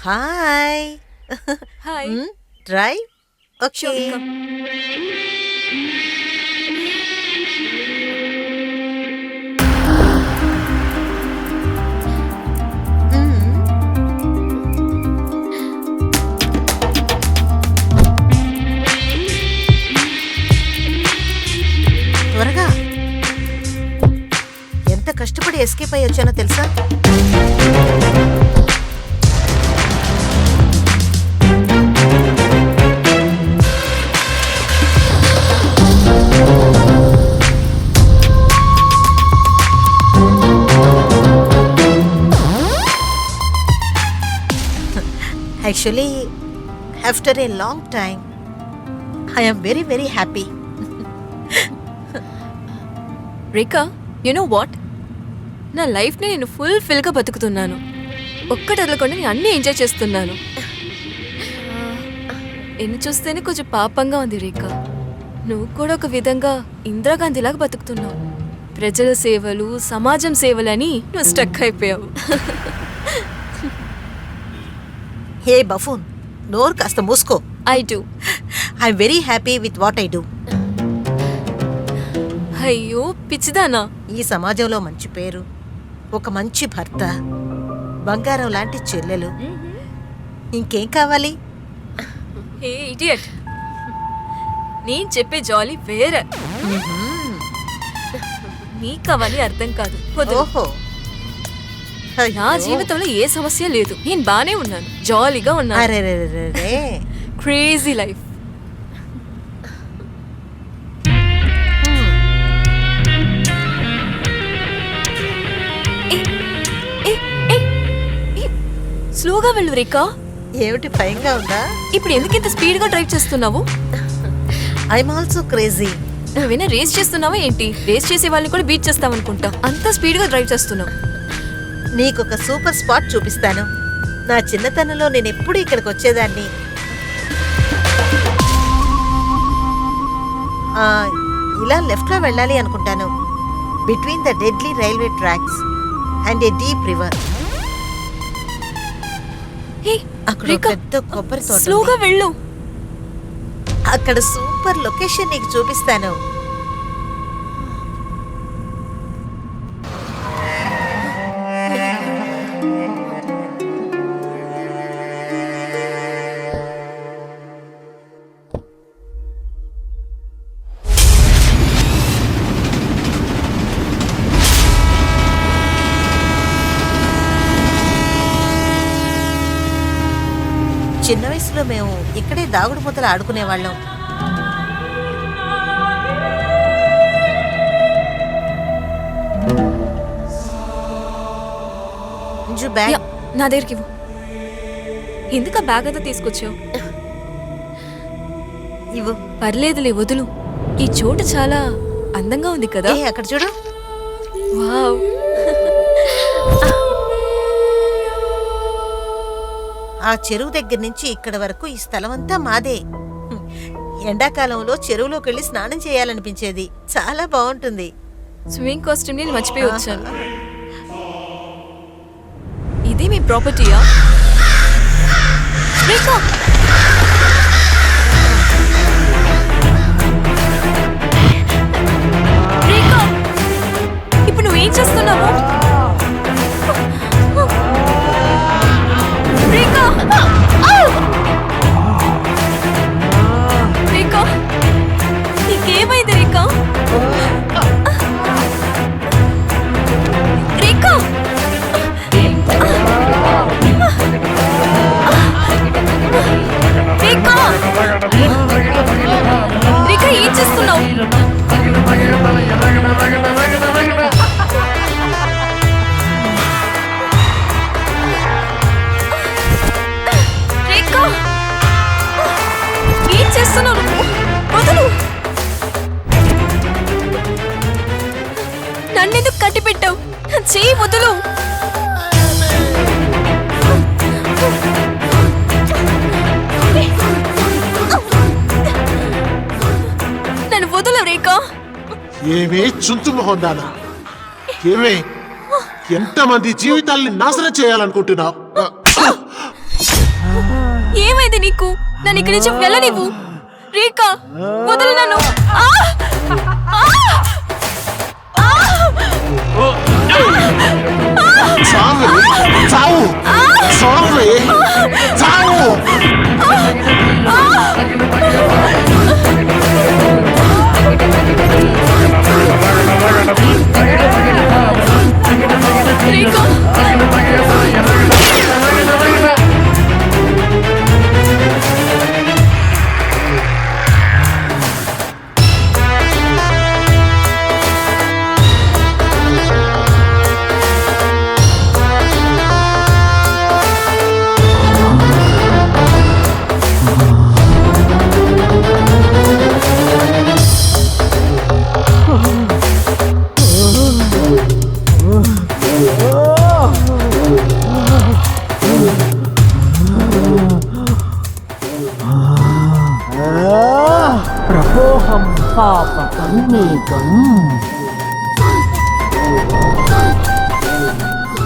Hi. Hi. Drive okay. Sure, come. త్వరగా. ఎంత కష్టపడి ఎస్కేప్ అయ్యి వచ్చానో తెలుసా? Actually, after a long time, I am very, very happy. Rekha, you know what, నా లైఫ్ని నేను ఫుల్గా బతుకుతున్నాను. ఒక్కటి వదలకుండా నేను అన్నీ ఎంజాయ్ చేస్తున్నాను. నిన్ను చూస్తేనే కొంచెం పాపంగా ఉంది రేఖా. నువ్వు కూడా ఒక విధంగా ఇందిరాగాంధీలాగా బతుకుతున్నావు. ప్రజల సేవలు, సమాజం సేవలని నువ్వు స్టక్ అయిపోయావు. Hey buffoon, నోరు కాస్త మూసుకో. I do. I'm very happy with what I do. అయ్యో పిచ్చిదానా. ఈ సమాజంలో మంచి పేరు, ఒక మంచి భర్త, బంగారం లాంటి చెల్లెలు, ఇంకేం కావాలి? హే ఇడియట్, నేను చెప్పే జాలీ వేరే. నీకవన్నీ అర్థం కాదు. వదిలు. ఓహో, నా జీవితంలో ఏ సమస్య లేదు. నేను బానే ఉన్నాను, జాలీగా ఉన్నాను. అరెరెరెరెరే. Crazy life. స్లోగా వెళ్ళు రేఖా. ఏమిటి భయంగా ఉందా? ఇప్పుడు ఎందుకు ఇంత స్పీడ్ గా డ్రైవ్ చేస్తున్నావు? I'm also crazy. నువ్వేనా రేస్ చేస్తున్నావా ఏంటి? రేస్ చేసే వాళ్ళని కూడా బీట్ చేస్తావనుకుంటా. అంత స్పీడ్ గా డ్రైవ్ చేస్తున్నావు. నీకొక సూపర్ స్పాట్ చూపిస్తాను. నా చిన్నతనంలో నేను ఎప్పుడు ఇక్కడికి వచ్చేదాన్ని. ఇలా లెఫ్ట్ లో వెళ్ళాలి అనుకుంటాను. Between the deadly railway tracks and A deep river. అక్కడ పెద్ద కొబ్బరి తోట. స్లోగా వెళ్ళు. అక్కడ సూపర్ లొకేషన్ నీకు చూపిస్తాను. చిన్న వయసులో మేము ఇక్కడే దాగుడు మూతలు ఆడుకునేవాళ్ళం. నా దగ్గరికి ఇవ్వు. ఎందుకు ఆ బ్యాగ్ అంతా తీసుకొచ్చావు? ఇవ్వు. పర్లేదులే, వదులు. ఈ చోటు చాలా అందంగా ఉంది కదా. అక్కడ చూడు. వావ్. ఆ చెరువు దగ్గర నుంచి ఇక్కడ వరకు ఈ స్థలం అంతా మాదే. ఎండాకాలంలో చెరువులోకి వెళ్ళి స్నానం చేయాలనిపించేది. చాలా బాగుంటుంది. స్విమ్మింగ్ కాస్ట్యూమ్ నేను మర్చిపోయి వచ్చాను. ఇది మీ ప్రాపర్టీయా? రేఖా, రేఖా, ఇప్పుడు నువ్వేం చేస్తున్నావు? రేఖా, రేఖా, నీకేమైంది రేఖా? రేఖా, రేఖా, ఏం చేస్తున్నావు? రేఖా, ఏం చేస్తున్నావు నువ్వు? వదులు. నన్నెందుకు కట్టి పెట్టావు? చేయి వదులు. నన్ను వదులు రేఖా. ఏమే చుంచు మొహందానా, ఏమే ఎంతమంది జీవితాల్ని నాశనం చేయాలనుకుంటున్నావు? నీకు? నన్ను ఇక్కడి నుంచి వెళ్ళనివ్వు. రేఖా, వదలు నన్ను. చావు చావు చావు చావు రేఖా, ప్రపోహం పాపకన్నేకం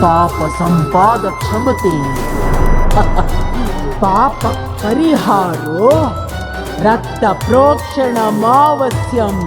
పాప సంపాద క్షమతే పాప పరిహారో రక్త ప్రోక్షణమావశ్యం.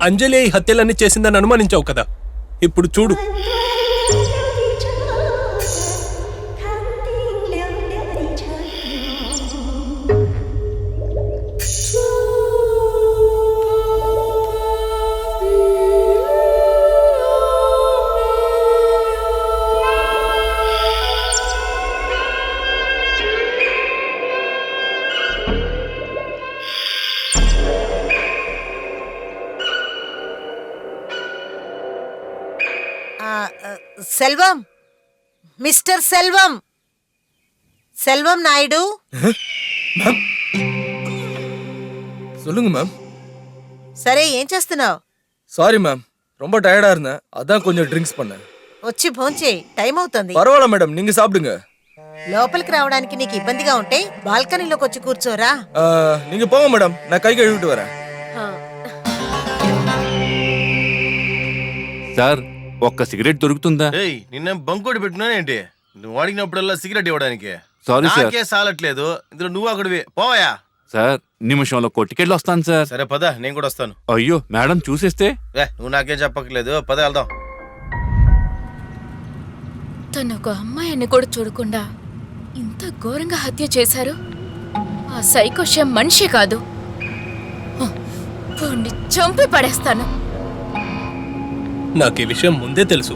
అంజలి ఈ హత్యలన్నీ చేసిందని అనుమానించావు కదా, ఇప్పుడు చూడు. సెల్వం, మిస్టర్ సెల్వం, செல்வம் நாயுடு. மேம் சொல்லுங்க மேம். సరే, ఏం చేస్తున్నావు? సారీ మ్యామ్, ரொம்ப டயர்டா இருந்தேன், அதான் கொஞ்சம் ட்ரிங்க்ஸ் பண்ணேன். వచ్చి భోంచేయి, టైం అవుతుంది. పర్వాలేదు మేడం, நீங்க சாப்பிடுங்க. లోపలికి రావడానికి నీకు ఇబ్బందిగా ఉంటే బాల్కనీలోకి వచ్చి కూర్చోరా. நீங்க போங்க மேடம், நான் கை கழுவிட்டு வரேன். సార్, ఒక్క సిగరెట్ దొరుకుతుందా? నిన్న బంకోటి పెట్టుకున్నాను ఏంటి? నువ్వు అడిగినప్పుడల్లా సిగరెట్ ఇవ్వడానికి. సారీ సార్, నాకే సాలట్లేదు, ఇందులో నువ్వు అక్కడివి పోవయా. సార్ నిమిషంలో కొట్టుకెళ్ళి వస్తాను సార్. సరే పద, నేను కూడా వస్తాను. అయ్యో మేడం చూసేస్తే. నువ్వు నాకేం చెప్పక్కర్లేదు, పద వెళ్దాం. తను ఒక అమ్మాయిని కూడా చూడకుండా ఇంత ఘోరంగా హత్య చేశారు. ఆ సైకోశం మనిషి కాదు, చంపి పడేస్తాను. నాకు ఈ విషయం ముందే తెలుసు,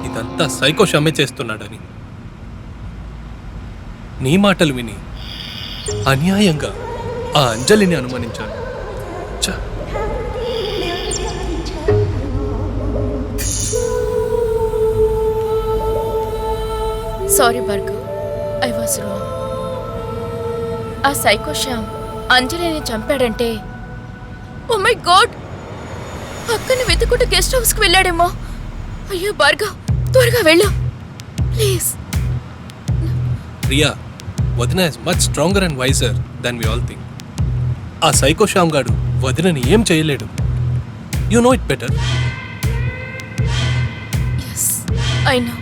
ఇదంతా సైకో షమ్మే చేస్తున్నాడని. నీ మాటలు విని అన్యాయంగా ఆ అంజలిని అనుమానించాను. Sorry Bhargav, I was wrong. ఆ సైకో శ్యామ్ అంజలిని చంపాడంటే ఓ మై గాడ్, అక్కని వెతుకుంటూ గెస్ట్ హౌస్ కి వెళ్ళాడేమో. అయ్యో భార్గవ్, త్వరగా వెళ్ళు ప్లీజ్. ప్రియా, వదిన is much stronger and wiser than we all think. ఆ సైకో శ్యామ్ గాడు వదినని ఏం చేయలేడు. You know it better. Yes, I no.